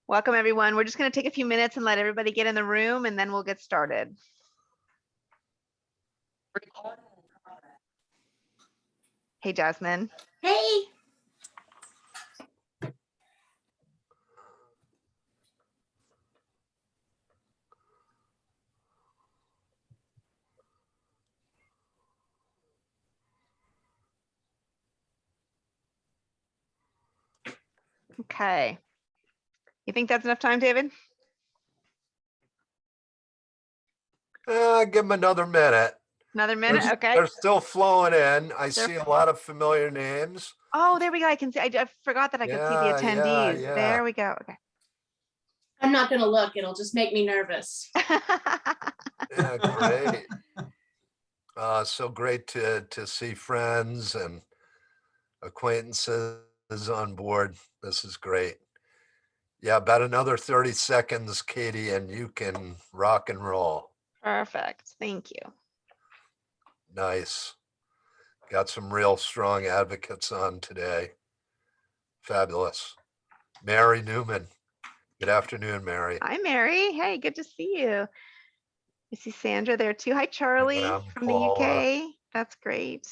Welcome, everyone. We're just going to take a few minutes and let everybody get in the room, and then we'll get started. Hey, Jasmine. Hey. Okay. You think that's enough time, David? Give them another minute. Another minute? Okay. They're still flowing in. I see a lot of familiar names. Oh, there we go. I can see. I forgot that I could see the attendees. Yeah. There we go. Okay. I'm not going to look. It'll just make me nervous. Yeah, great. So great to see friends and acquaintances on board. This is great. Yeah, about another 30 seconds, Katie, and you can rock and roll. Perfect. Thank you. Nice. Got some real strong advocates on today. Fabulous. Mary Newman. Good afternoon, Mary. Hi, Mary. Hey, good to see you. I see Sandra there too. Hi, Charlie from the UK. That's great.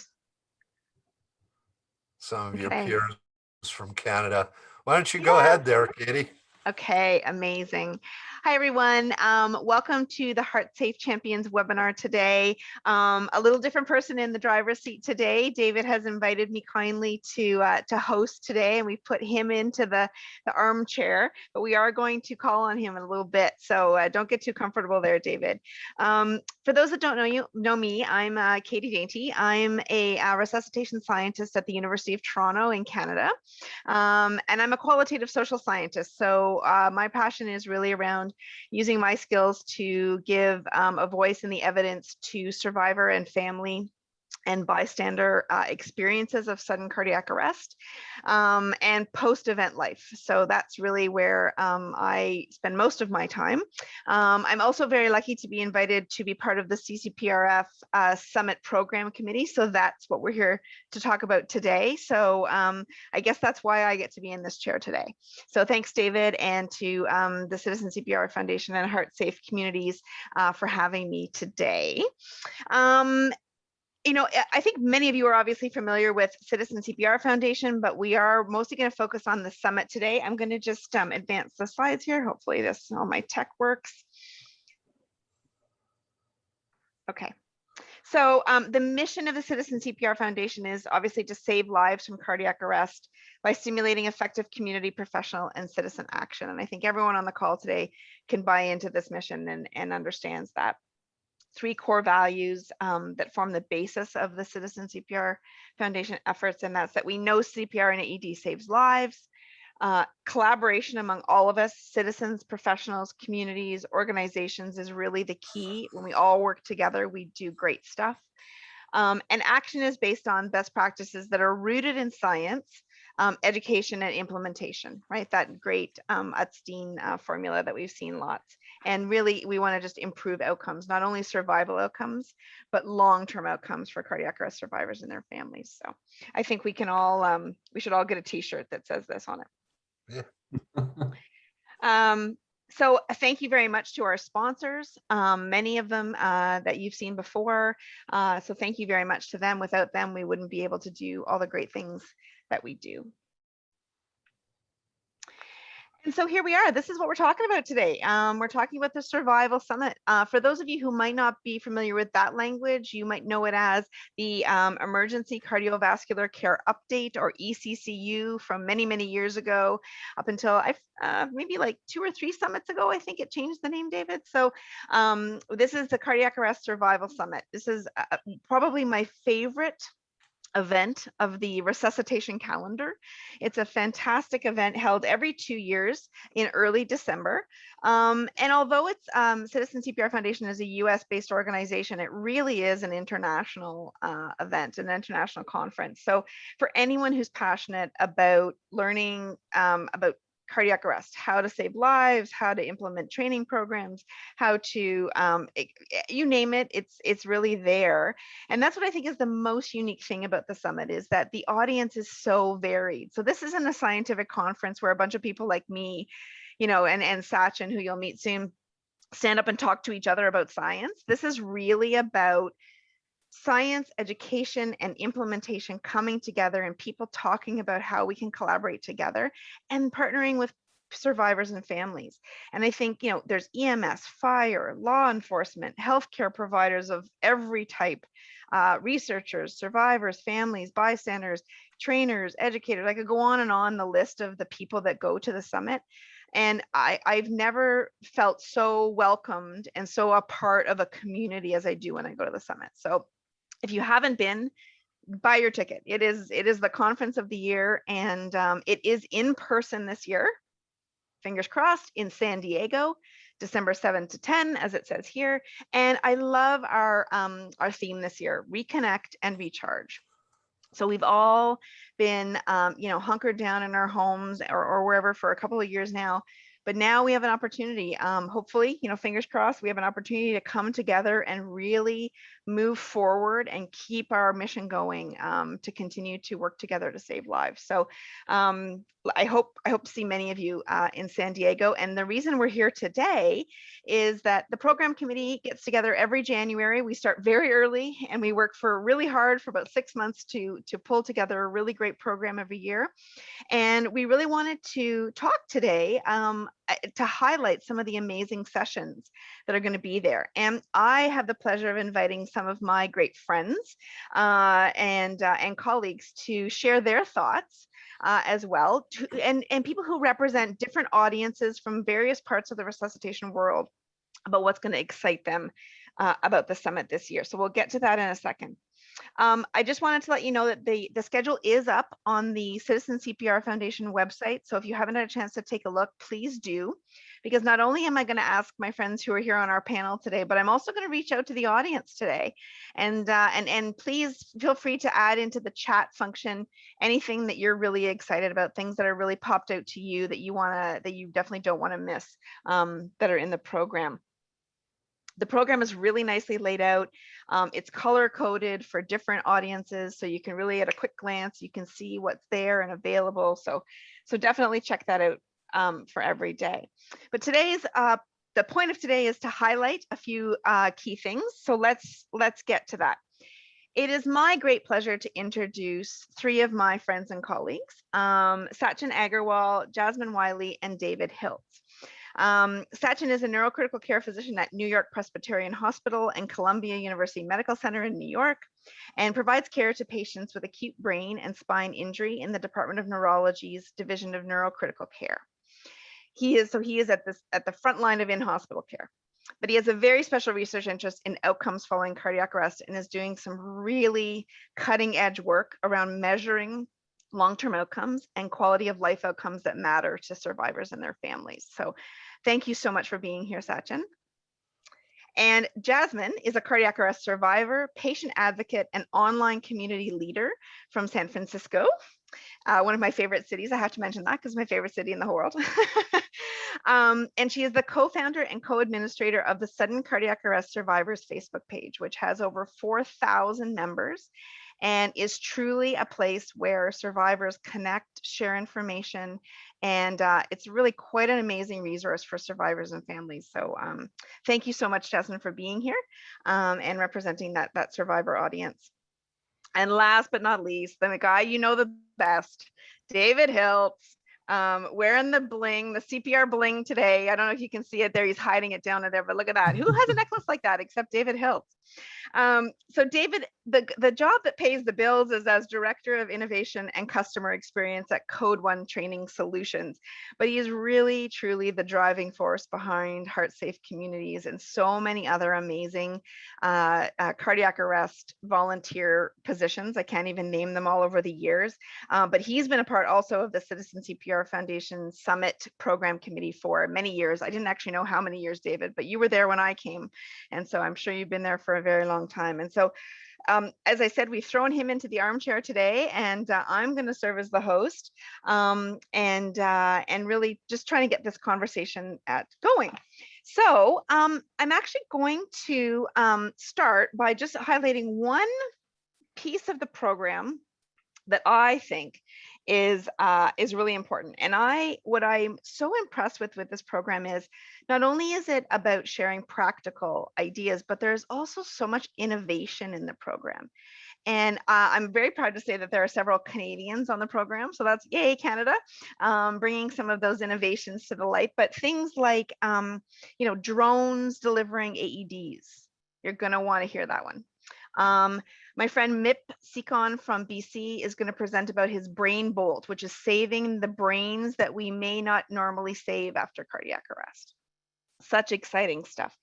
Some of your peers from Canada. Why don't you go ahead there, Katie? Okay, amazing. Hi, everyone. Welcome to the HEARTSafe Champions webinar today. A little different person in the driver's seat today. David has invited me kindly to host today, and we put him into the armchair, but we are going to call on him in a little bit, so don't get too comfortable there, David. For those that don't know me, I'm Katie Dainty. I'm a resuscitation scientist at the University of Toronto in Canada, and I'm a qualitative social scientist. So my passion is really around using my skills to give a voice in the evidence to survivor and family and bystander experiences of sudden cardiac arrest and post-event life. So that's really where I spend most of my time. I'm also very lucky to be invited to be part of the CCPRF Summit Program Committee. So that's what we're here to talk about today. So I guess that's why I get to be in this chair today. So thanks, David, and to the Citizen CPR Foundation and HEARTSafe communities for having me today. You know, I think many of you are obviously familiar with Citizen CPR Foundation, but we are mostly going to focus on the summit today. I'm going to just advance the slides here. Hopefully all my tech works. Okay. So the mission of the Citizen CPR Foundation is obviously to save lives from cardiac arrest by stimulating effective community, professional, and citizen action. And I think everyone on the call today can buy into this mission and understands that. 3 core values that form the basis of the Citizen CPR Foundation efforts, and that's that we know CPR and AED saves lives. Collaboration among all of us, citizens, professionals, communities, organizations is really the key. When we all work together, we do great stuff. And action is based on best practices that are rooted in science, education, and implementation, right? That great Utstein formula that we've seen lots. And really, we want to just improve outcomes, not only survival outcomes, but long-term outcomes for cardiac arrest survivors and their families. So I think we can all, we should all get a t-shirt that says this on it. Yeah. So thank you very much to our sponsors, many of them that you've seen before. So thank you very much to them. Without them, we wouldn't be able to do all the great things that we do. And so here we are. This is what we're talking about today. We're talking about the Survival Summit. For those of you who might not be familiar with that language, you might know it as the Emergency Cardiovascular Care Update, or ECCU, from many, many years ago, up until maybe like 2 or 3 summits ago, I think it changed the name, David. So this is the Cardiac Arrest Survival Summit. This is probably my favorite event of the resuscitation calendar. It's a fantastic event held every 2 years in early December. And although it's Citizen CPR Foundation is a US-based organization, it really is an international event, an international conference. So for anyone who's passionate about learning about cardiac arrest, how to save lives, how to implement training programs, how to, you name it, it's really there. And that's what I think is the most unique thing about the summit, is that the audience is so varied. So this isn't a scientific conference where a bunch of people like me and Sachin, who you'll meet soon, stand up and talk to each other about science. This is really about science, education, and implementation coming together and people talking about how we can collaborate together and partnering with survivors and families. And I think, there's EMS, fire, law enforcement, healthcare providers of every type, researchers, survivors, families, bystanders, trainers, educators. I could go on the list of the people that go to the summit. And I've never felt so welcomed and so a part of a community as I do when I go to the summit. So if you haven't been, buy your ticket. It is the conference of the year, and it is in person this year. Fingers crossed, in San Diego, December 7 to 10, as it says here. And I love our theme this year: reconnect and recharge. So we've all been, hunkered down in our homes or wherever for a couple of years now. But now we have an opportunity, hopefully, fingers crossed, we have an opportunity to come together and really move forward and keep our mission going, to continue to work together to save lives. So I hope to see many of you in San Diego. And the reason we're here today is that the program committee gets together every January. We start very early and we work really hard for about 6 months to pull together a really great program every year. And we really wanted to talk today to highlight some of the amazing sessions that are going to be there. And I have the pleasure of inviting some of my great friends and colleagues to share their thoughts as well, and people who represent different audiences from various parts of the resuscitation world about what's going to excite them about the summit this year. So we'll get to that in a second. I just wanted to let you know that the schedule is up on the Citizen CPR Foundation website. So if you haven't had a chance to take a look, please do, because not only am I going to ask my friends who are here on our panel today, but I'm also going to reach out to the audience today. And please feel free to add into the chat function anything that you're really excited about, things that are really popped out to you that you definitely don't want to miss, that are in the program. The program is really nicely laid out. It's color coded for different audiences, so you can really, at a quick glance, you can see what's there and available. So definitely check that out for every day. But the point of today is to highlight a few key things. So let's get to that. It is my great pleasure to introduce 3 of my friends and colleagues: Sachin Agarwal, Jasmine Wiley, and David Hiltz. Sachin is a neurocritical care physician at New York Presbyterian Hospital and Columbia University Medical Center in New York, and provides care to patients with acute brain and spine injury in the Department of Neurology's Division of Neurocritical Care. He is at the front line of in-hospital care, but he has a very special research interest in outcomes following cardiac arrest and is doing some really cutting-edge work around measuring long-term outcomes and quality of life outcomes that matter to survivors and their families. So thank you so much for being here, Sachin. And Jasmine is a cardiac arrest survivor, patient advocate, and online community leader from San Francisco, one of my favorite cities. I have to mention that because it's my favorite city in the whole world. And she is the co-founder and co-administrator of the Sudden Cardiac Arrest Survivors Facebook page, which has over 4,000 members and is truly a place where survivors connect, share information, and it's really quite an amazing resource for survivors and families. So thank you so much, Jasmine, for being here and representing that survivor audience. And last but not least, the guy you know the best, David Hiltz, wearing the bling, the CPR bling today. I don't know if you can see it there. He's hiding it down there, but look at that. Who has a necklace like that except David Hiltz? So David, the job that pays the bills is as Director of Innovation and Customer Experience at Code One Training Solutions. But he is really, truly the driving force behind HEARTSafe Communities and so many other amazing cardiac arrest volunteer positions. I can't even name them all over the years. But he's been a part also of the Citizen CPR Foundation Summit Program Committee for many years. I didn't actually know how many years, David, but you were there when I came. And so I'm sure you've been there for a very long time. And so, as I said, we've thrown him into the armchair today, and I'm going to serve as the host and really just trying to get this conversation going. So I'm actually going to start by just highlighting one piece of the program that I think is really important. And what I'm so impressed with this program is not only is it about sharing practical ideas, but there's also so much innovation in the program. And I'm very proud to say that there are several Canadians on the program. So that's yay, Canada, bringing some of those innovations to the light. But things like, drones delivering AEDs. You're going to want to hear that one. My friend Mip Sikon from BC is going to present about his brain bolt, which is saving the brains that we may not normally save after cardiac arrest. Such exciting stuff.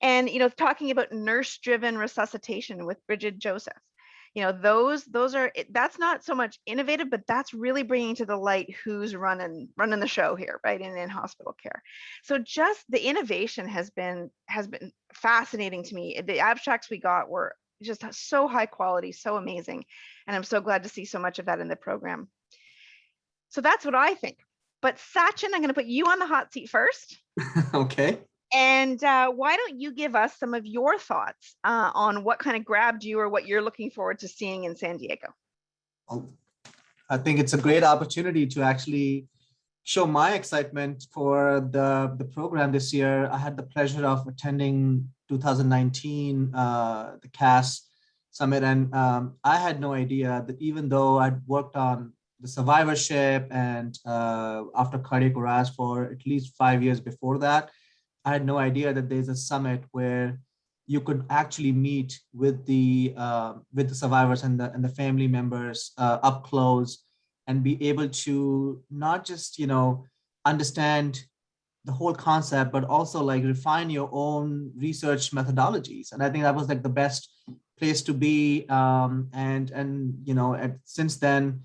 And, talking about nurse-driven resuscitation with Bridget Joseph. That's not so much innovative, but that's really bringing to the light who's running the show here, right, in hospital care. So just the innovation has been fascinating to me. The abstracts we got were just so high quality, so amazing. And I'm so glad to see so much of that in the program. So that's what I think. But Sachin, I'm going to put you on the hot seat first. Okay. And why don't you give us some of your thoughts on what kind of grabbed you or what you're looking forward to seeing in San Diego? I think it's a great opportunity to actually show my excitement for the program this year. I had the pleasure of attending 2019, the CAS Summit, and I had no idea that even though I'd worked on the survivorship and after cardiac arrest for at least 5 years before that, I had no idea that there's a summit where you could actually meet with the survivors and the family members up close and be able to not just understand the whole concept, but also like refine your own research methodologies. And I think that was like the best place to be. Since then,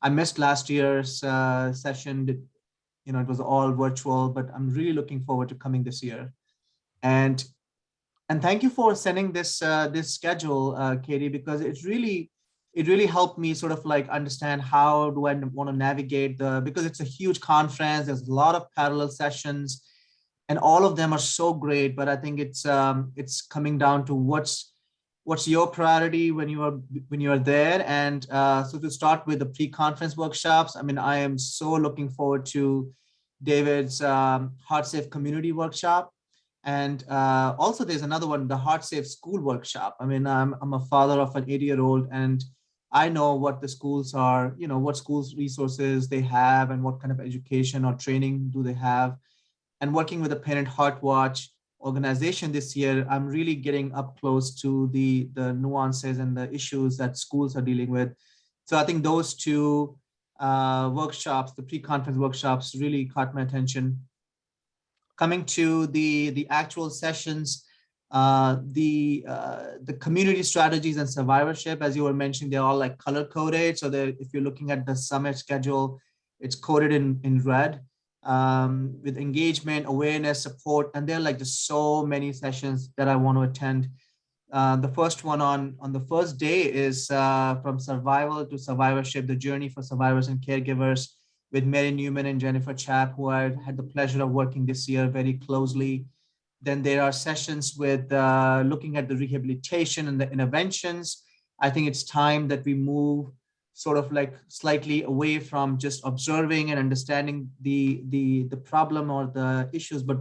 I missed last year's session. It was all virtual, but I'm really looking forward to coming this year. And thank you for sending this schedule, Katie, because it really helped me sort of like understand how do I want to navigate because it's a huge conference. There's a lot of parallel sessions, and all of them are so great. But I think it's coming down to what's your priority when you are there. And so to start with the pre-conference workshops, I mean, I am so looking forward to David's HEARTSafe community workshop. And also there's another one, the HEARTSafe school workshop. I mean, I'm a father of an 8-year-old, and I know what the schools are, what schools resources they have and what kind of education or training do they have. And working with the Parent Heart Watch organization this year, I'm really getting up close to the nuances and the issues that schools are dealing with. So I think those two workshops, the pre-conference workshops, really caught my attention. Coming to the actual sessions, the community strategies and survivorship, as you were mentioning, they're all like color coded. So if you're looking at the summit schedule, it's coded in red with engagement, awareness, support, and there are like just so many sessions that I want to attend. The first one on the first day is from survival to survivorship, the journey for survivors and caregivers, with Mary Newman and Jennifer Chapp, who I had the pleasure of working this year very closely. Then there are sessions with looking at the rehabilitation and the interventions. I think it's time that we move sort of like slightly away from just observing and understanding the problem or the issues, but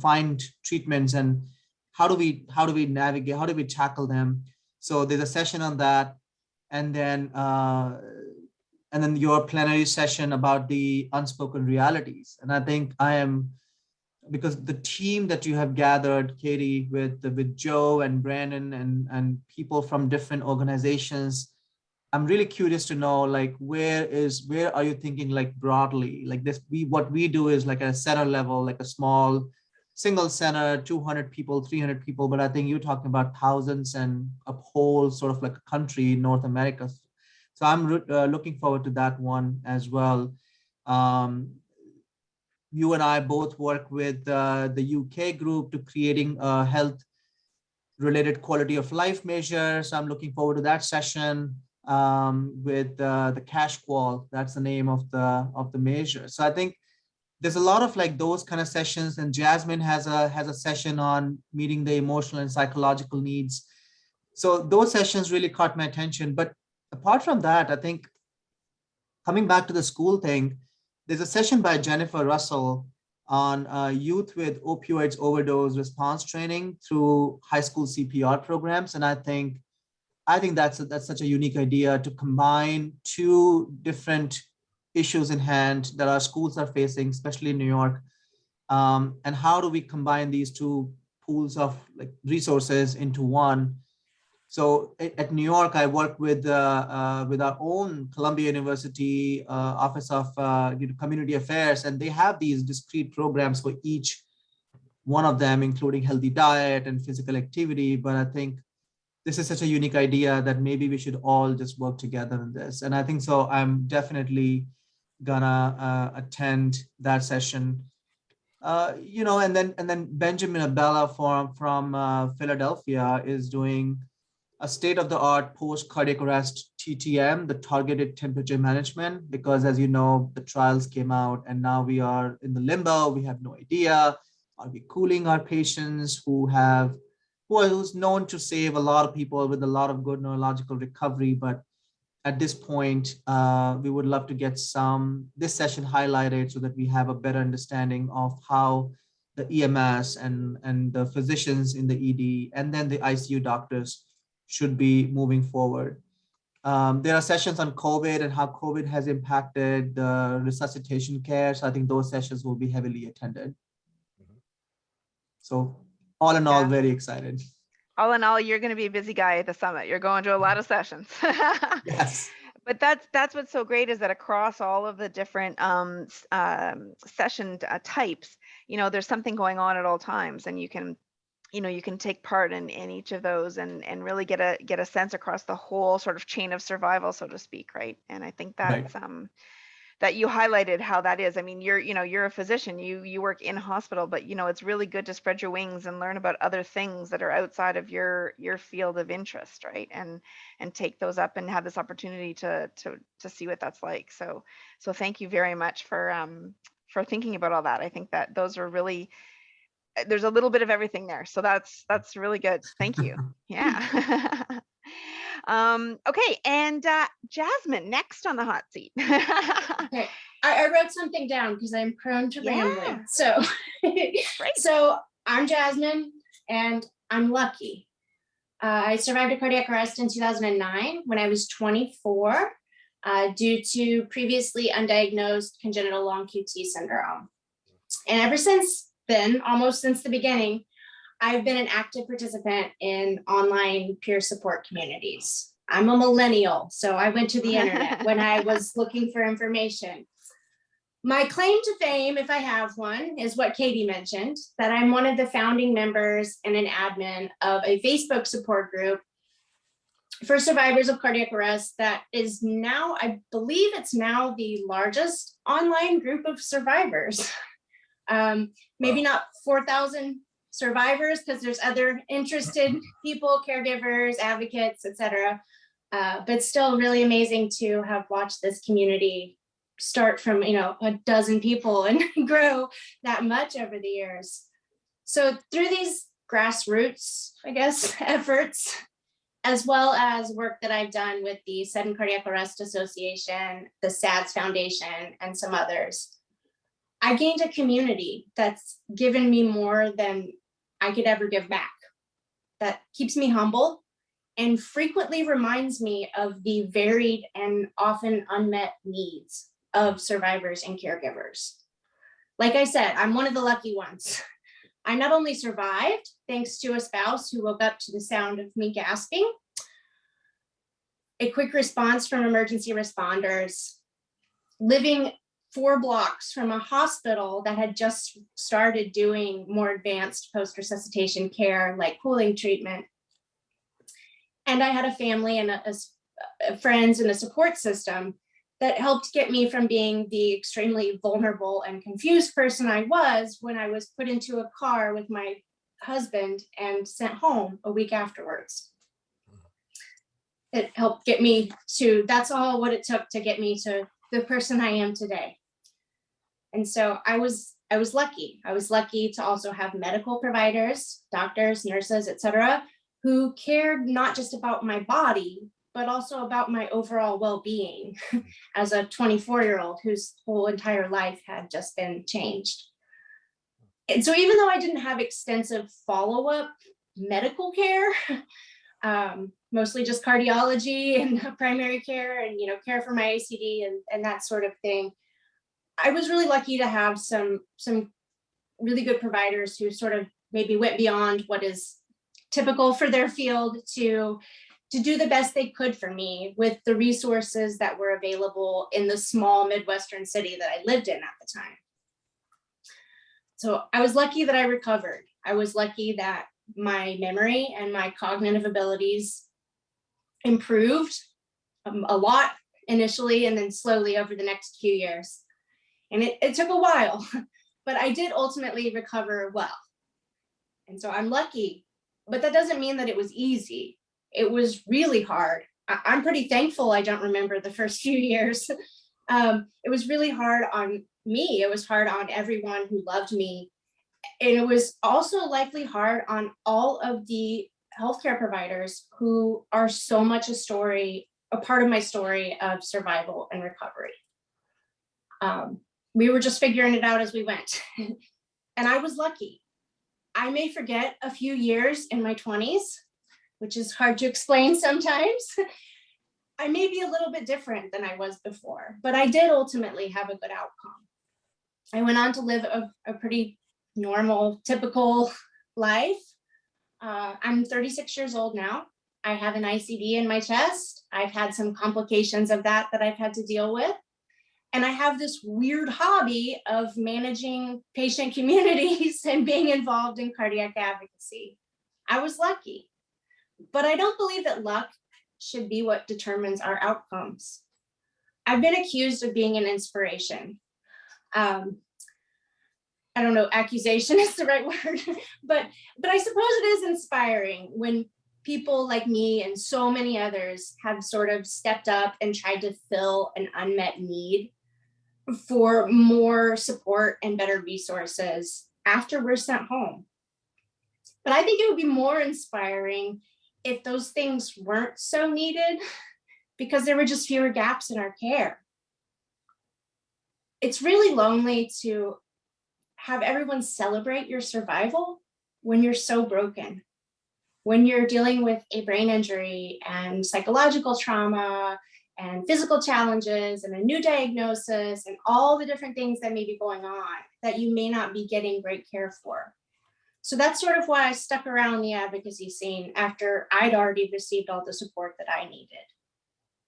find treatments and how do we navigate, how do we tackle them. So there's a session on that, and then your plenary session about the unspoken realities. And I think because the team that you have gathered, Katie, with Joe and Brandon and people from different organizations, I'm really curious to know, like, where are you thinking, like, broadly, like this, what we do is like at a center level, like a small single center, 200 people, 300 people, but I think you're talking about thousands and a whole sort of like a country, North America. So I'm looking forward to that one as well. You and I both work with the UK group to creating a health-related quality of life measure. So I'm looking forward to that session with the cash qual. That's the name of the measure. So I think there's a lot of like those kind of sessions, and Jasmine has a session on meeting the emotional and psychological needs. So those sessions really caught my attention. But apart from that, I think coming back to the school thing, there's a session by Jennifer Russell on youth with opioids overdose response training through high school CPR programs. And I think that's such a unique idea to combine two different issues in hand that our schools are facing, especially in New York. And how do we combine these two pools of like resources into one? So at New York, I work with our own Columbia University Office of Community Affairs, and they have these discrete programs for each one of them, including healthy diet and physical activity. But I think this is such a unique idea that maybe we should all just work together in this. And I think so. I'm definitely gonna attend that session. And then Benjamin Abella from Philadelphia is doing a state-of-the-art post-cardiac arrest TTM, the targeted temperature management, because as you know, the trials came out and now we are in the limbo. We have no idea. Are we cooling our patients who's known to save a lot of people with a lot of good neurological recovery? But at this point, we would love to get this session highlighted so that we have a better understanding of how the EMS and the physicians in the ED and then the ICU doctors should be moving forward. There are sessions on COVID and how COVID has impacted the resuscitation care. So I think those sessions will be heavily attended. So all in all, very excited. All in all, you're going to be a busy guy at the summit. You're going to a lot of sessions. Yes. But that's what's so great is that across all of the different session types, there's something going on at all times, and you can take part in each of those and really get a sense across the whole sort of chain of survival, so to speak, right? And I think that's that you highlighted how that is. I mean, you're a physician, you work in hospital, but it's really good to spread your wings and learn about other things that are outside of your field of interest, right? And take those up and have this opportunity to see what that's like. So thank you very much for thinking about all that. I think that those are really, there's a little bit of everything there. So that's really good. Thank you. Yeah. Okay. And Jasmine, next on the hot seat. Okay. I wrote something down because I'm prone to rambling. So, so I'm Jasmine and I'm lucky. I survived a cardiac arrest in 2009 when I was 24 due to previously undiagnosed congenital long QT syndrome. And ever since then, almost since the beginning, I've been an active participant in online peer support communities. I'm a millennial, so I went to the internet when I was looking for information. My claim to fame, if I have one, is what Katie mentioned, that I'm one of the founding members and an admin of a Facebook support group for survivors of cardiac arrest that is now, I believe it's now the largest online group of survivors. Maybe not 4,000 survivors, because there's other interested people, caregivers, advocates, etc. But still really amazing to have watched this community start from, a dozen people and grow that much over the years. So through these grassroots, I guess, efforts, as well as work that I've done with the Sudden Cardiac Arrest Association, the SADS Foundation, and some others, I gained a community that's given me more than I could ever give back, that keeps me humble and frequently reminds me of the varied and often unmet needs of survivors and caregivers. Like I said, I'm one of the lucky ones. I not only survived thanks to a spouse who woke up to the sound of me gasping, a quick response from emergency responders, living 4 blocks from a hospital that had just started doing more advanced post-resuscitation care, like cooling treatment. And I had a family and a friends and a support system that helped get me from being the extremely vulnerable and confused person I was when I was put into a car with my husband and sent home a week afterwards. It helped get me to, that's all what it took to get me to the person I am today. And so I was lucky. I was lucky to also have medical providers, doctors, nurses, etc., who cared not just about my body, but also about my overall well-being as a 24-year-old whose whole entire life had just been changed. And so even though I didn't have extensive follow-up medical care, mostly just cardiology and primary care and, care for my ACD and that sort of thing, I was really lucky to have some really good providers who sort of maybe went beyond what is typical for their field to do the best they could for me with the resources that were available in the small Midwestern city that I lived in at the time. So I was lucky that I recovered. I was lucky that my memory and my cognitive abilities improved a lot initially and then slowly over the next few years. And it took a while, but I did ultimately recover well. And so I'm lucky, but that doesn't mean that it was easy. It was really hard. I'm pretty thankful I don't remember the first few years. It was really hard on me. It was hard on everyone who loved me. And it was also likely hard on all of the healthcare providers who are so much a part of my story of survival and recovery. We were just figuring it out as we went. And I was lucky. I may forget a few years in my 20s, which is hard to explain sometimes. I may be a little bit different than I was before, but I did ultimately have a good outcome. I went on to live a pretty normal, typical life. I'm 36 years old now. I have an ICD in my chest. I've had some complications of that I've had to deal with. And I have this weird hobby of managing patient communities and being involved in cardiac advocacy. I was lucky, but I don't believe that luck should be what determines our outcomes. I've been accused of being an inspiration. I don't know, accusation is the right word, but I suppose it is inspiring when people like me and so many others have sort of stepped up and tried to fill an unmet need for more support and better resources after we're sent home. But I think it would be more inspiring if those things weren't so needed because there were just fewer gaps in our care. It's really lonely to have everyone celebrate your survival when you're so broken, when you're dealing with a brain injury and psychological trauma and physical challenges and a new diagnosis and all the different things that may be going on that you may not be getting great care for. So that's sort of why I stuck around the advocacy scene after I'd already received all the support that I needed.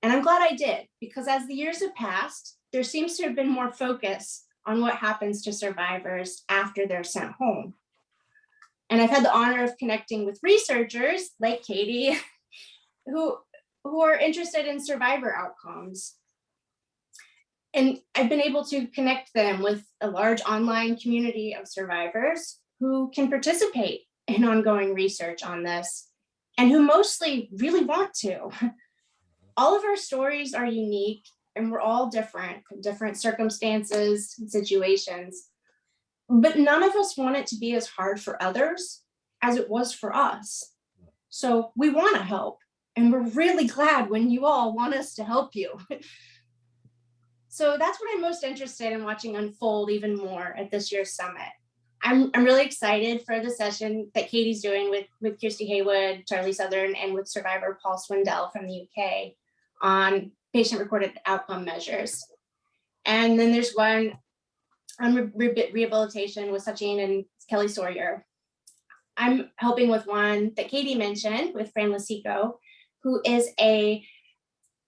And I'm glad I did, because as the years have passed, there seems to have been more focus on what happens to survivors after they're sent home. And I've had the honor of connecting with researchers like Katie, who are interested in survivor outcomes. And I've been able to connect them with a large online community of survivors who can participate in ongoing research on this and who mostly really want to. All of our stories are unique and we're all different circumstances and situations, but none of us want it to be as hard for others as it was for us. So we want to help. And we're really glad when you all want us to help you. So that's what I'm most interested in watching unfold even more at this year's summit. I'm really excited for the session that Katie's doing with Kirsty Haywood, Charlie Southern, and with survivor Paul Swindell from the UK on patient-reported outcome measures. And then there's one on rehabilitation with Sachin and Kelly Sawyer. I'm helping with one that Katie mentioned with Fran Lasico, who is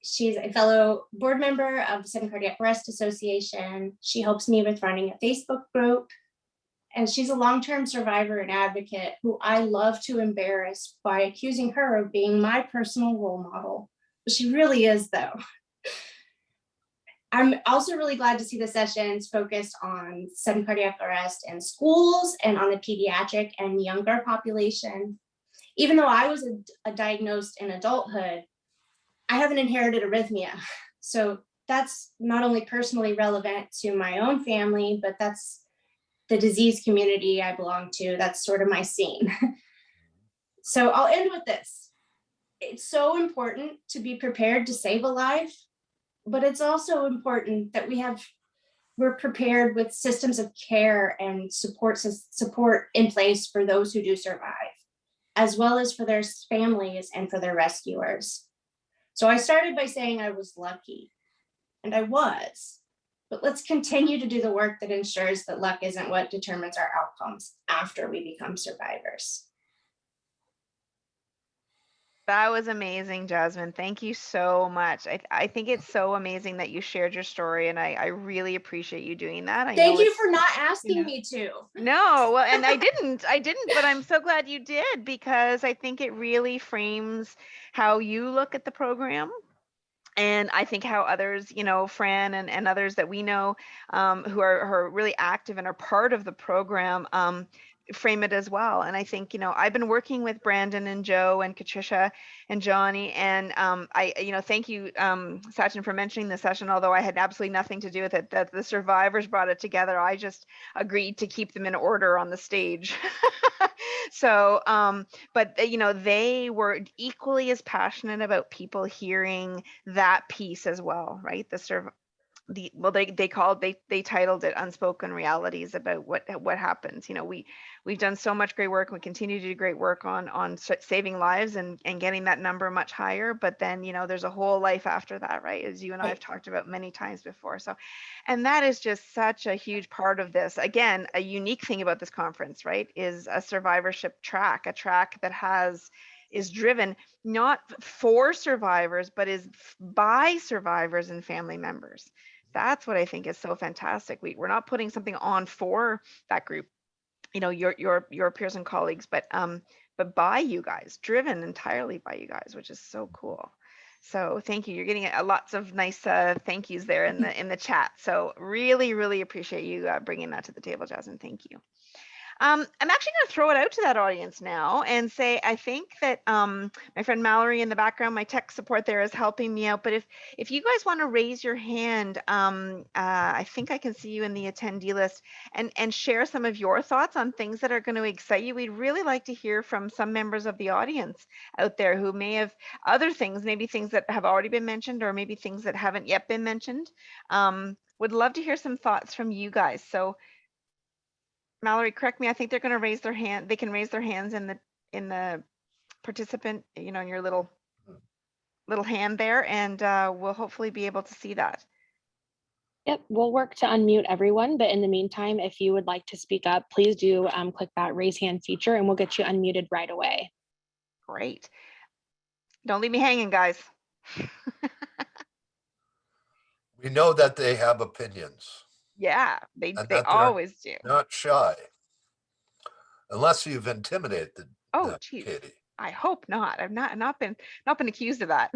she's a fellow board member of the Sudden Cardiac Arrest Association. She helps me with running a Facebook group. And she's a long-term survivor and advocate who I love to embarrass by accusing her of being my personal role model. But she really is, though. I'm also really glad to see the sessions focused on sudden cardiac arrest in schools and on the pediatric and younger population. Even though I was diagnosed in adulthood, I have an inherited arrhythmia. So that's not only personally relevant to my own family, but that's the disease community I belong to. That's sort of my scene. So I'll end with this. it's so important to be prepared to save a life, but it's also important that we're prepared with systems of care and support in place for those who do survive, as well as for their families and for their rescuers. So I started by saying I was lucky, and I was, but let's continue to do the work that ensures that luck isn't what determines our outcomes after we become survivors. That was amazing, Jasmine. Thank you so much. I think it's so amazing that you shared your story, and I really appreciate you doing that. I Thank know you it's, for not asking know. me to. No, well, and I didn't, but I'm so glad you did, because I think it really frames how you look at the program. And I think how others, you know, Fran and others that we know who are really active and are part of the program frame it as well. And I think, you know, I've been working with Brandon and Joe and Katricia and Johnny, and you know, thank you, Sachin, for mentioning the session, although I had absolutely nothing to do with it, that the survivors brought it together. I just agreed to keep them in order on the stage. So, but you know, they were equally as passionate about people hearing that piece as well, right? They titled it Unspoken Realities, about what happens. You know, we've done so much great work, and we continue to do great work on saving lives and getting that number much higher, but then, you know, there's a whole life after that, right, as you and I have talked about many times before. So, and that is just such a huge part of this. Again, a unique thing about this conference, right, is a survivorship track, a track that is driven not for survivors, but is by survivors and family members. That's what I think is so fantastic. We're not putting something on for that group, you know, your peers and colleagues, but by you guys, driven entirely by you guys, which is so cool. So thank you. You're getting lots of nice thank yous there in the chat. So really appreciate you bringing that to the table, Jasmine. Thank you. I'm actually going to throw it out to that audience now and say, I think that my friend Mallory in the background, my tech support there, is helping me out. But if you guys want to raise your hand, I think I can see you in the attendee list, and share some of your thoughts on things that are going to excite you. We'd really like to hear from some members of the audience out there who may have other things, maybe things that have already been mentioned, or maybe things that haven't yet been mentioned. Would love to hear some thoughts from you guys. So Mallory, correct me. I think they're going to raise their hand. They can raise their hands in the participant, you know, in your little hand there, and we'll hopefully be able to see that. Yep, we'll work to unmute everyone, but in the meantime, if you would like to speak up, please do click that raise hand feature, and we'll get you unmuted right away. Great. Don't leave me hanging, guys. We know that they have opinions. Yeah, they they're always do. Not shy, unless you've intimidated them, geez. Katie. I hope not. I've not been accused of that.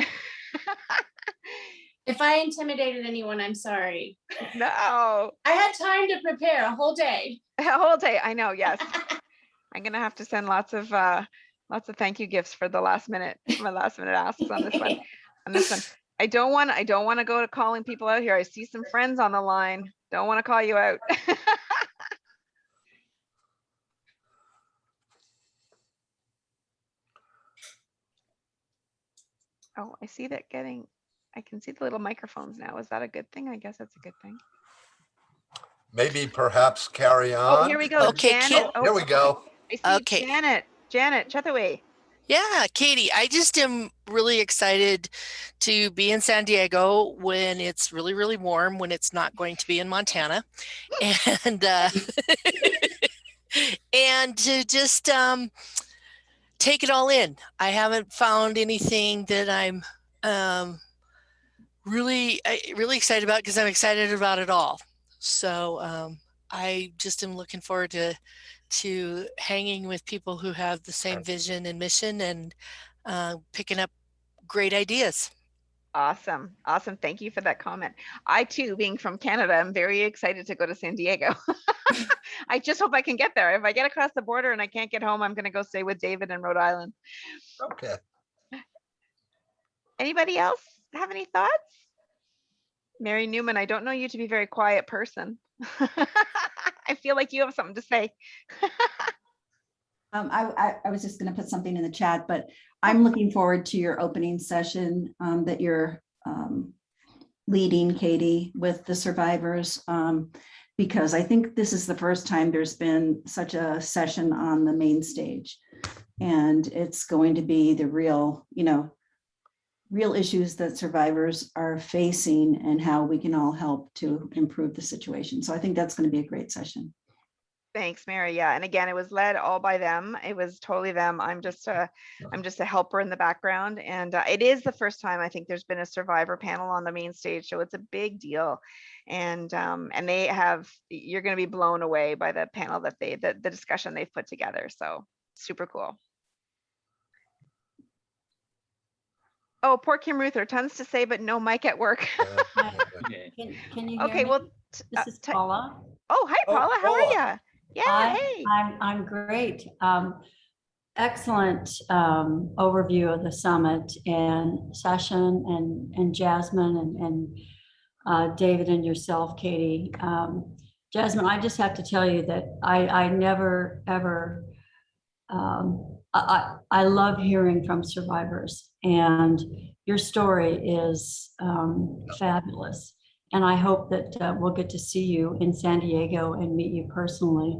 If I intimidated anyone, I'm sorry. No. I had time to prepare a whole day. A whole day. I know. Yes. I'm gonna have to send lots of thank you gifts for the last minute asks on this one. I don't want to go to calling people out here. I see some friends on the line. Don't want to call you out. Oh, I see that I can see the little microphones now. Is that a good thing? I guess that's a good thing. Maybe perhaps carry on. Oh, here we go. Okay, Janet. Here we go. I see Okay. Janet Chetaway. Yeah, Katie, I just am really excited to be in San Diego when it's really, really warm, when it's not going to be in Montana. And and to just take it all in. I haven't found anything that I'm really excited about, because I'm excited about it all. So I just am looking forward to hanging with people who have the same vision and mission, and picking up great ideas. Awesome. Thank you for that comment. I too, being from Canada, I'm very excited to go to San Diego. I just hope I can get there. If I get across the border and I can't get home, I'm going to go stay with David in Rhode Island. Okay. Anybody else have any thoughts? Mary Newman, I don't know you to be a very quiet person. I feel like you have something to say. I was just going to put something in the chat, but I'm looking forward to your opening session that you're leading, Katie, with the survivors, because I think this is the first time there's been such a session on the main stage. And it's going to be the real, real issues that survivors are facing and how we can all help to improve the situation. So I think that's going to be a great session. Thanks, Mary. Yeah, and again, it was led all by them. It was totally them. I'm just a helper in the background, and it is the first time I think there's been a survivor panel on the main stage, so it's a big deal. And they have. You're going to be blown away by the panel that the discussion they've put together. So super cool. Oh, poor Kim Ruther, tons to say, but no mic at work. Can you hear Okay, me? well, This is Paula. oh, hi, Paula. How are you? Yeah, hey. I'm great. Excellent overview of the summit and session, and Jasmine and David and yourself, Katie. Jasmine, I just have to tell you that I never ever I love hearing from survivors, and your story is fabulous. And I hope that we'll get to see you in San Diego and meet you personally.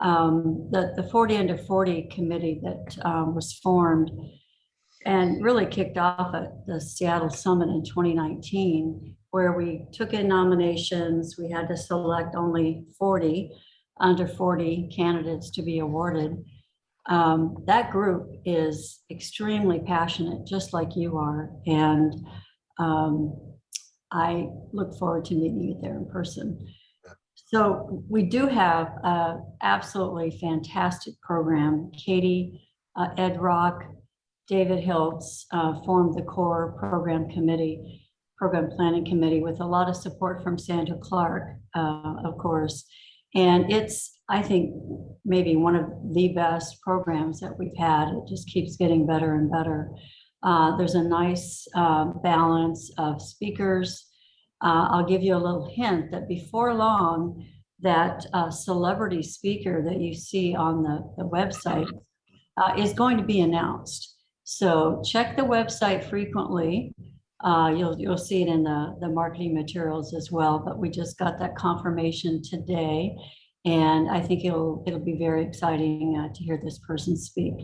The 40 Under 40 committee that was formed and really kicked off at the Seattle Summit in 2019, where we took in nominations. We had to select only 40 under 40 candidates to be awarded. That group is extremely passionate, just like you are. And I look forward to meeting you there in person. So we do have an absolutely fantastic program. Katie, Ed Rock, David Hiltz formed the core program planning committee with a lot of support from Sandra Clark, of course. And it's, I think, maybe one of the best programs that we've had. It just keeps getting better and better. There's a nice balance of speakers. I'll give you a little hint that before long, that celebrity speaker that you see on the website is going to be announced. So check the website frequently. You'll see it in the marketing materials as well, but we just got that confirmation today. And I think it'll be very exciting to hear this person speak.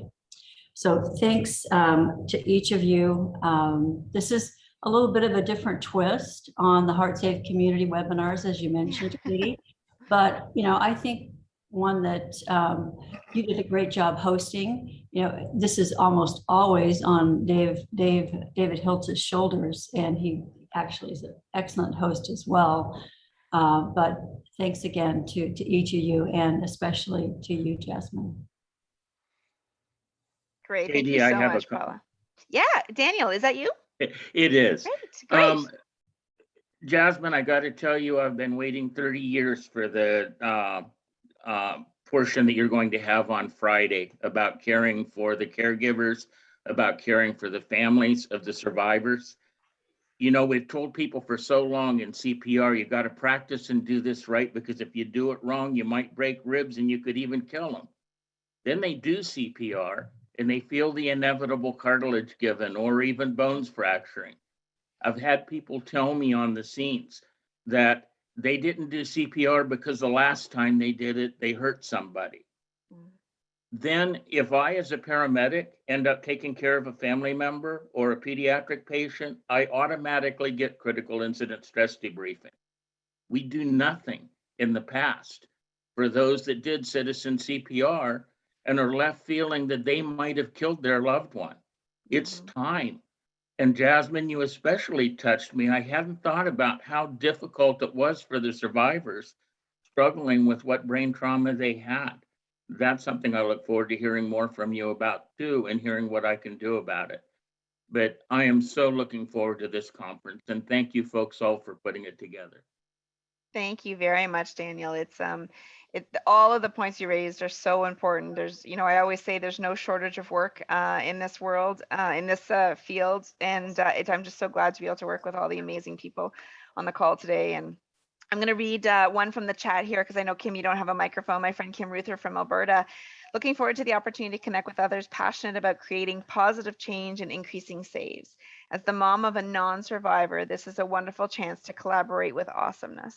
So thanks to each of you. This is a little bit of a different twist on the HeartSafe community webinars, as you mentioned, Katie. But I think one that you did a great job hosting. This is almost always on David Hiltz's shoulders, and he actually is an excellent host as well. But thanks again to each of you, and especially to you, Jasmine. Great, thank you so much, Paula. Yeah, Daniel, is that you? It is. Great. Jasmine, I got to tell you, I've been waiting 30 years for the portion that you're going to have on Friday about caring for the caregivers, about caring for the families of the survivors. We've told people for so long in CPR, you got to practice and do this right, because if you do it wrong, you might break ribs and you could even kill them. Then they do CPR and they feel the inevitable cartilage given or even bones fracturing. I've had people tell me on the scenes that they didn't do CPR because the last time they did it, they hurt somebody. Then if I, as a paramedic, end up taking care of a family member or a pediatric patient, I automatically get critical incident stress debriefing. We do nothing in the past for those that did citizen CPR and are left feeling that they might have killed their loved one. It's time. And Jasmine, you especially touched me. I hadn't thought about how difficult it was for the survivors struggling with what brain trauma they had. That's something I look forward to hearing more from you about too, and hearing what I can do about it. But I am so looking forward to this conference, and thank you folks all for putting it together. Thank you very much, Daniel. It's all of the points you raised are so important. There's, I always say there's no shortage of work in this world, in this field. And I'm just so glad to be able to work with all the amazing people on the call today. And I'm going to read one from the chat here, because I know, Kim, you don't have a microphone. My friend Kim Ruther from Alberta Looking forward to the opportunity to connect with others passionate about creating positive change and increasing saves. As the mom of a non-survivor, this is a wonderful chance to collaborate with awesomeness.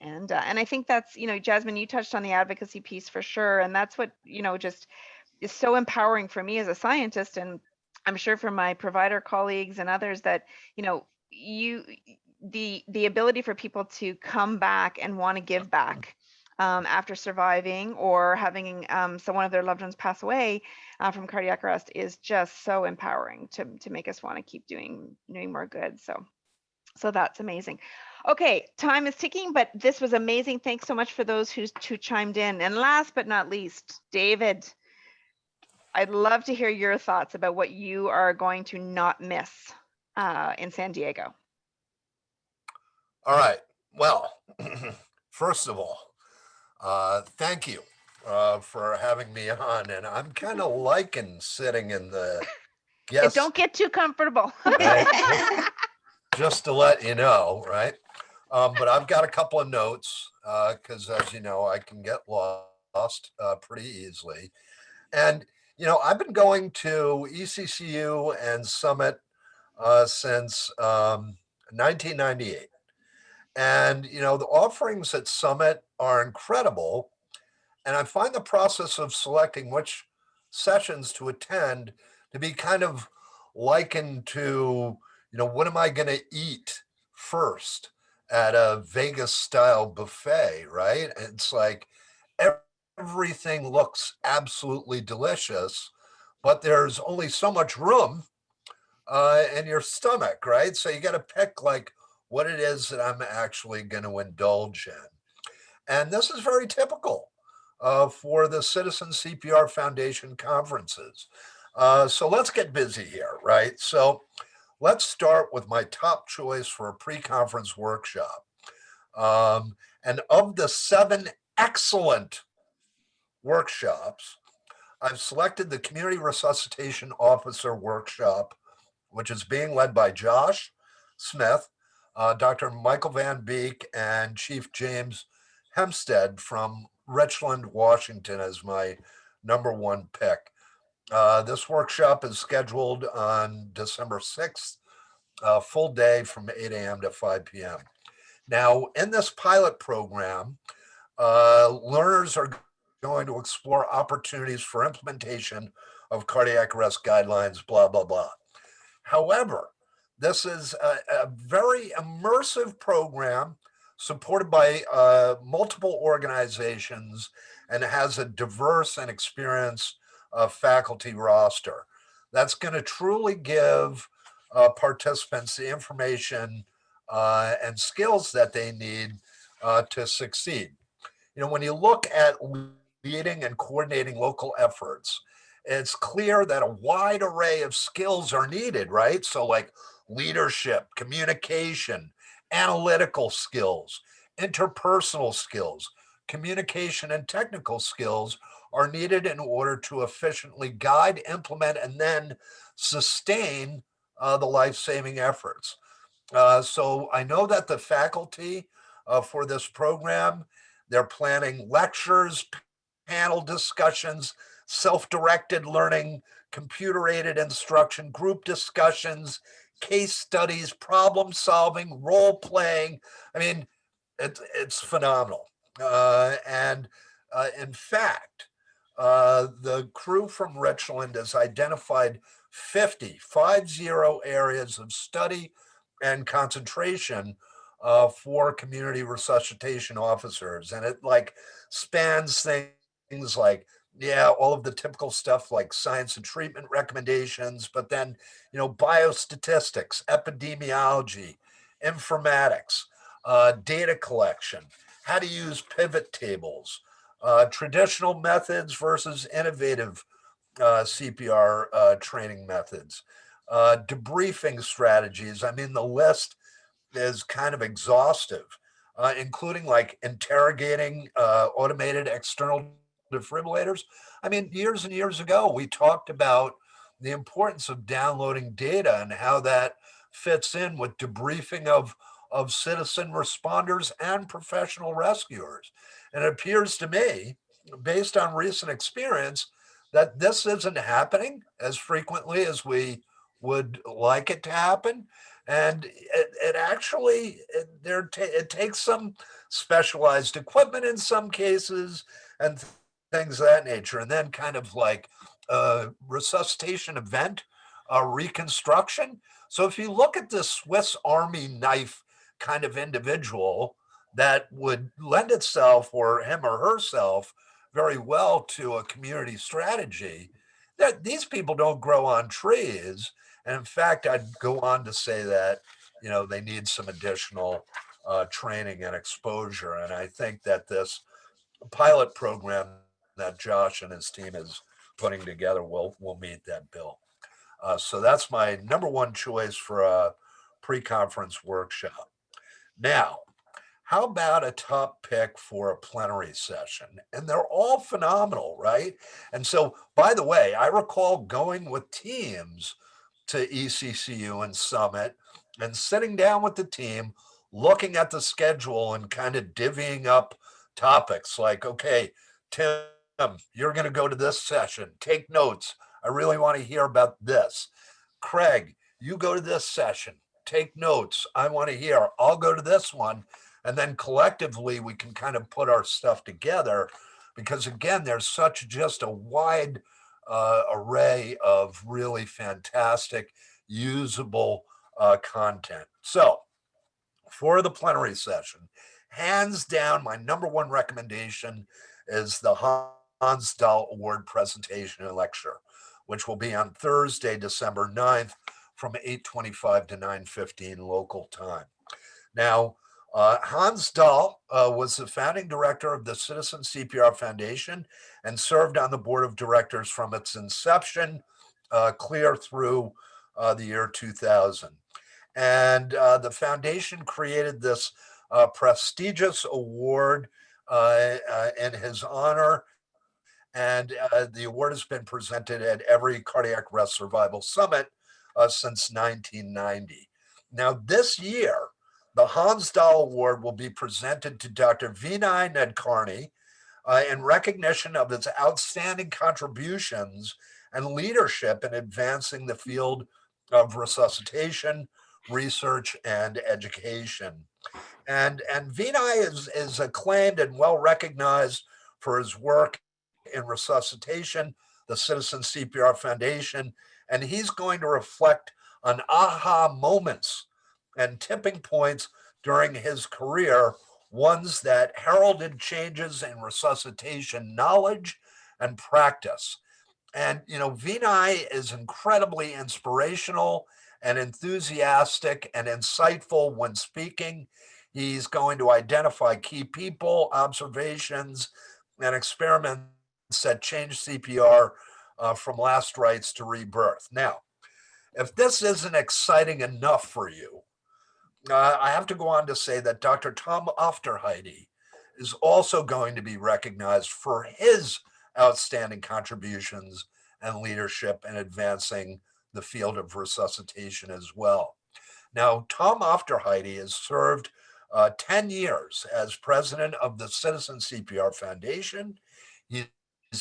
And I think that's, Jasmine, you touched on the advocacy piece for sure, and that's what, just is so empowering for me as a scientist, and I'm sure for my provider colleagues and others, that you the ability for people to come back and want to give back after surviving or having someone of their loved ones pass away from cardiac arrest is just so empowering to make us want to keep doing more good. So that's amazing. Okay, time is ticking, but this was amazing. Thanks so much for those who chimed in. And last but not least, David, I'd love to hear your thoughts about what you are going to not miss in San Diego. All right. Well, first of all, thank you for having me on. And I'm kind of liking sitting in the guest. Don't get too comfortable. Right? Just to let you know, right? But I've got a couple of notes because, as you know, I can get lost pretty easily. And, I've been going to ECCU and Summit since 1998. And, the offerings at Summit are incredible. And I find the process of selecting which sessions to attend to be kind of likened to, what am I going to eat first at a Vegas style buffet, right? It's like everything looks absolutely delicious, but there's only so much room in your stomach, right? So you got to pick like what it is that I'm actually going to indulge in. And this is very typical for the Citizen CPR Foundation conferences. So let's get busy here, right? So let's start with my top choice for a pre-conference workshop. And of the 7 excellent workshops, I've selected the Community Resuscitation Officer Workshop, which is being led by Josh Smith, Dr. Michael Van Beek, and Chief James Hempstead from Richland, Washington as my number 1 pick. This workshop is scheduled on December 6th, full day from 8 a.m. to 5 p.m. Now, in this pilot program, learners are going to explore opportunities for implementation of cardiac arrest guidelines, blah, blah, blah. However, this is a very immersive program supported by multiple organizations and has a diverse and experienced faculty roster. That's going to truly give participants the information and skills that they need to succeed. When you look at leading and coordinating local efforts, it's clear that a wide array of skills are needed, right? So like leadership, communication, analytical skills, interpersonal skills, communication and technical skills are needed in order to efficiently guide, implement, and then sustain the life-saving efforts. So I know that the faculty for this program, they're planning lectures, panel discussions, self-directed learning, computer-aided instruction, group discussions, case studies, problem solving, role playing. I mean, it's phenomenal. And in fact, the crew from Richland has identified 50 areas of study and concentration for community resuscitation officers. And it like spans things like, all of the typical stuff like science and treatment recommendations, but then, biostatistics, epidemiology, informatics, data collection, how to use pivot tables, traditional methods versus innovative CPR training methods, debriefing strategies. I mean, the list is kind of exhaustive, including like interrogating automated external defibrillators. I mean, years and years ago, we talked about the importance of downloading data and how that fits in with debriefing of citizen responders and professional rescuers. And it appears to me based on recent experience, that this isn't happening as frequently as we would like it to happen. And it actually, it takes some specialized equipment in some cases and things of that nature. And then kind of like a resuscitation event, reconstruction. So if you look at the Swiss Army knife kind of individual, that would lend itself, or him or herself, very well to a community strategy. That these people don't grow on trees. And in fact, I'd go on to say that, they need some additional training and exposure. And I think that this pilot program that Josh and his team is putting together will meet that bill. So that's my number one choice for a pre-conference workshop. Now, how about a top pick for a plenary session? And they're all phenomenal, right? And so, by the way, I recall going with teams to ECCU and Summit and sitting down with the team, looking at the schedule and kind of divvying up topics like, okay, Tim, you're going to go to this session. Take notes. I really want to hear about this. Craig, you go to this session. Take notes. I want to hear. I'll go to this one. And then collectively, we can kind of put our stuff together because, again, there's such just a wide array of really fantastic, usable content. So for the plenary session, hands down, my number one recommendation is the Hans Dahl Award presentation and lecture, which will be on Thursday, December 9th from 8:25 to 9:15 local time. Now, Hans Dahl was the founding director of the Citizen CPR Foundation and served on the board of directors from its inception clear through the year 2000. And the foundation created this prestigious award in his honor. And the award has been presented at every cardiac arrest survival summit since 1990. Now, this year, the Hans Dahl Award will be presented to Dr. Vinay Nadkarni in recognition of his outstanding contributions and leadership in advancing the field of resuscitation, research, and education. And Vinay is acclaimed and well recognized for his work in resuscitation, the Citizen CPR Foundation, and he's going to reflect on aha moments and tipping points during his career, ones that heralded changes in resuscitation knowledge and practice. And, Vinay is incredibly inspirational and enthusiastic and insightful when speaking. He's going to identify key people, observations, and experiments that changed CPR from last rites to rebirth. Now, if this isn't exciting enough for you, I have to go on to say that Dr. Tom Aufderheide is also going to be recognized for his outstanding contributions and leadership in advancing the field of resuscitation as well. Now, Tom Aufderheide has served 10 years as president of the Citizen CPR Foundation. He's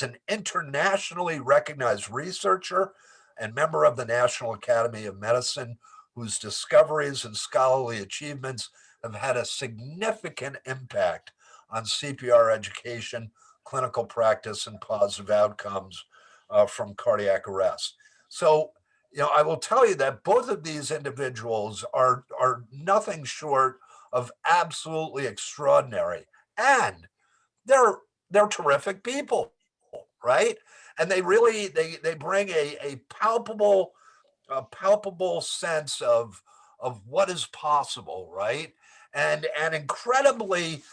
an internationally recognized researcher and member of the National Academy of Medicine, whose discoveries and scholarly achievements have had a significant impact on CPR education, clinical practice, and positive outcomes from cardiac arrest. So, I will tell you that both of these individuals are nothing short of absolutely extraordinary, and they're terrific people, right? And they really they bring a palpable sense of what is possible, right? And incredibly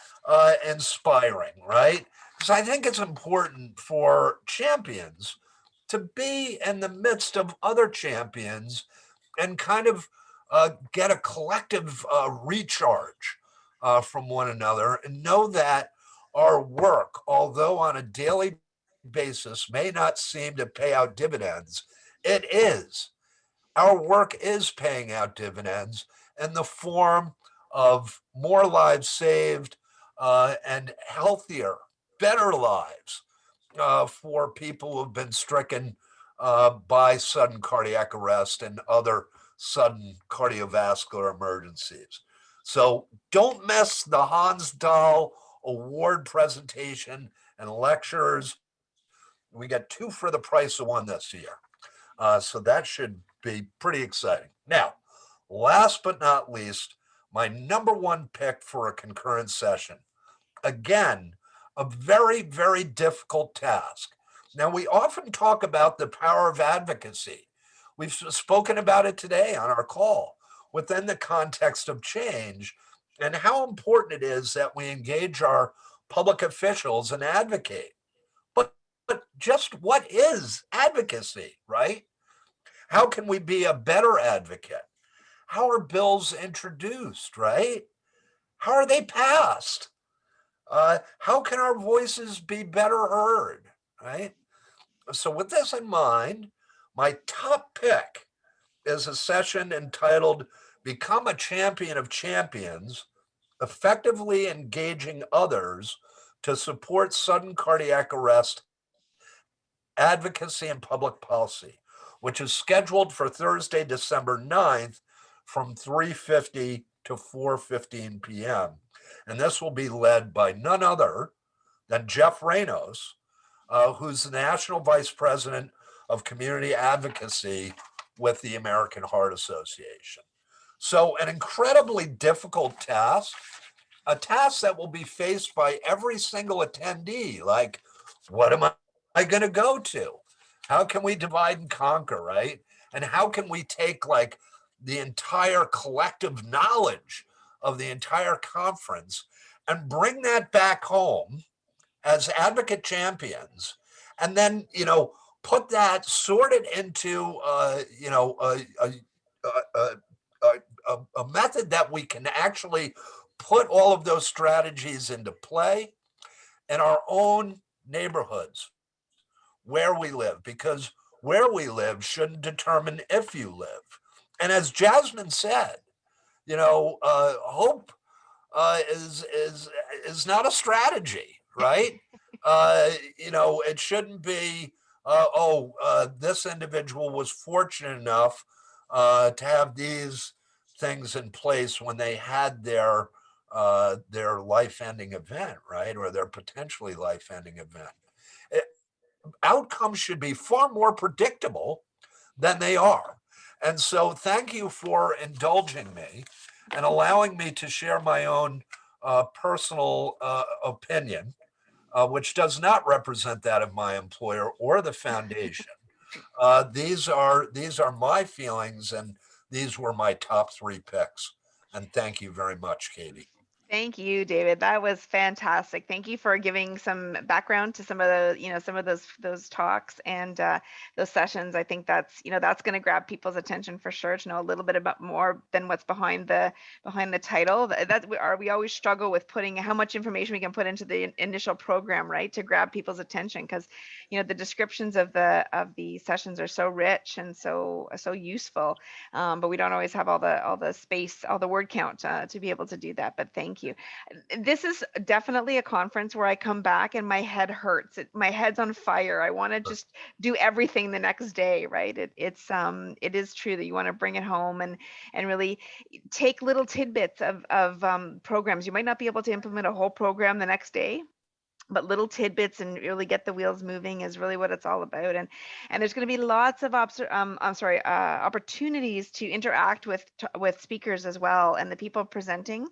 inspiring, right? Because I think it's important for champions to be in the midst of other champions and kind of get a collective recharge from one another and know that our work, although on a daily basis may not seem to pay out dividends, it is. Our work is paying out dividends in the form of more lives saved and healthier better lives for people who have been stricken by sudden cardiac arrest and other sudden cardiovascular emergencies. So don't miss the Hans Dahl Award presentation and lectures. We get 2 for the price of 1 this year. So that should be pretty exciting. Now, last but not least, my number 1 pick for a concurrent session. Again, a very, very difficult task. Now, we often talk about the power of advocacy. We've spoken about it today on our call within the context of change and how important it is that we engage our public officials and advocate. But just what is advocacy, right? How can we be a better advocate? How are bills introduced, right? How are they passed? How can our voices be better heard, right? So with this in mind, my top pick is a session entitled Become a Champion of Champions, Effectively Engaging Others to Support Sudden Cardiac Arrest Advocacy and Public Policy, which is scheduled for Thursday, December 9th from 3:50 to 4:15 p.m. And this will be led by none other than Jeff Reynos, who's the National Vice President of Community Advocacy with the American Heart Association. So an incredibly difficult task, a task that will be faced by every single attendee. Like, what am I going to go to? How can we divide and conquer, right? And how can we take like the entire collective knowledge of the entire conference and bring that back home as advocate champions, and then, put that, sort it into, a method that we can actually put all of those strategies into play in our own neighborhoods where we live, because where we live shouldn't determine if you live. And as Jasmine said, hope is not a strategy, right? It shouldn't be, this individual was fortunate enough to have these things in place when they had their life-ending event, right? Or their potentially life-ending event. Outcomes should be far more predictable than they are. And so thank you for indulging me and allowing me to share my own personal opinion, which does not represent that of my employer or the foundation. These are my feelings, and these were my top 3 picks. And thank you very much, Katie. Thank you, David. That was fantastic. Thank you for giving some background to some of the, some of those talks and those sessions. I think that's, that's going to grab people's attention for sure, to know a little bit about more than what's behind the title. We always struggle with putting how much information we can put into the initial program, right, to grab people's attention, because the descriptions of the sessions are so rich and so useful, but we don't always have all the space, all the word count to be able to do that. But thank you. This is definitely a conference where I come back and my head hurts. My head's on fire. I want to just do everything the next day, right? It is true that you want to bring it home and really take little tidbits of programs. You might not be able to implement a whole program the next day, but little tidbits and really get the wheels moving is really what it's all about. And there's going to be lots of opportunities to interact with speakers as well, and the people presenting.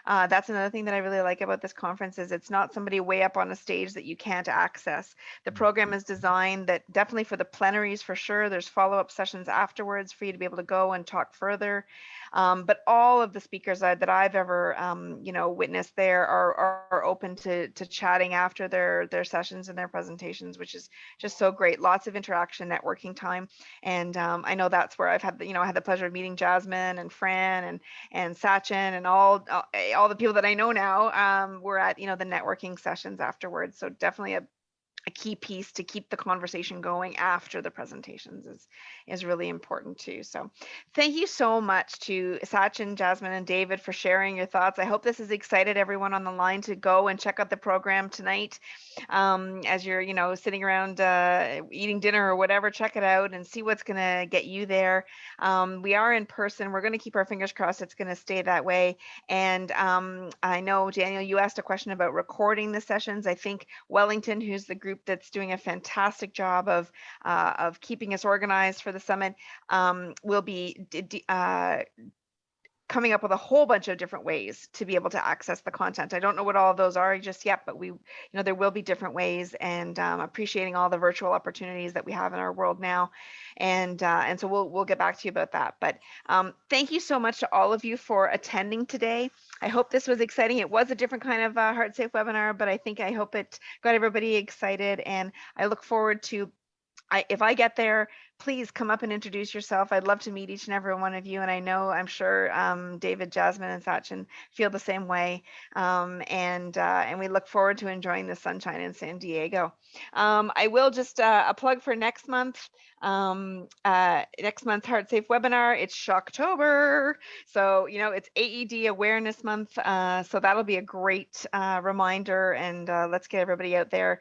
That's another thing that I really like about this conference, is it's not somebody way up on a stage that you can't access. The program is designed that definitely for the plenaries, for sure. There's follow-up sessions afterwards for you to be able to go and talk further. But all of the speakers that I've ever witnessed there are open to chatting after their sessions and their presentations, which is just so great. Lots of interaction, networking time, and I know that's where I've had I had the pleasure of meeting Jasmine and Fran and Sachin and all the people that I know now. We're at the networking sessions afterwards, so definitely a a key piece to keep the conversation going after the presentations is really important too. So thank you so much to Sachin, Jasmine, and David for sharing your thoughts. I hope this has excited everyone on the line to go and check out the program tonight. As you're, sitting around eating dinner or whatever, check it out and see what's going to get you there. We are in person. We're going to keep our fingers crossed it's going to stay that way. And I know, Daniel, you asked a question about recording the sessions. I think Wellington, who's the group that's doing a fantastic job of keeping us organized for the summit, will be coming up with a whole bunch of different ways to be able to access the content. I don't know what all of those are just yet, but there will be different ways, and appreciating all the virtual opportunities that we have in our world now. And so we'll get back to you about that. But thank you so much to all of you for attending today. I hope this was exciting. It was a different kind of HeartSafe webinar, but I hope it got everybody excited, and I look forward to, if I get there, please come up and introduce yourself. I'd love to meet each and every one of you. And I'm sure David, Jasmine, and Sachin feel the same way. And we look forward to enjoying the sunshine in San Diego. I will just a plug for next month. Next month's HeartSafe webinar, it's Shocktober. So, it's AED Awareness Month. So that'll be a great reminder. And let's get everybody out there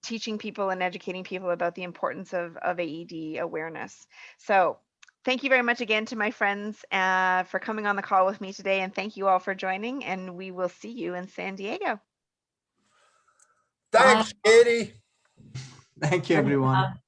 teaching people and educating people about the importance of AED awareness. So thank you very much again to my friends for coming on the call with me today, and thank you all for joining, and we will see you in San Diego. Thanks, Katie. Thank you, everyone.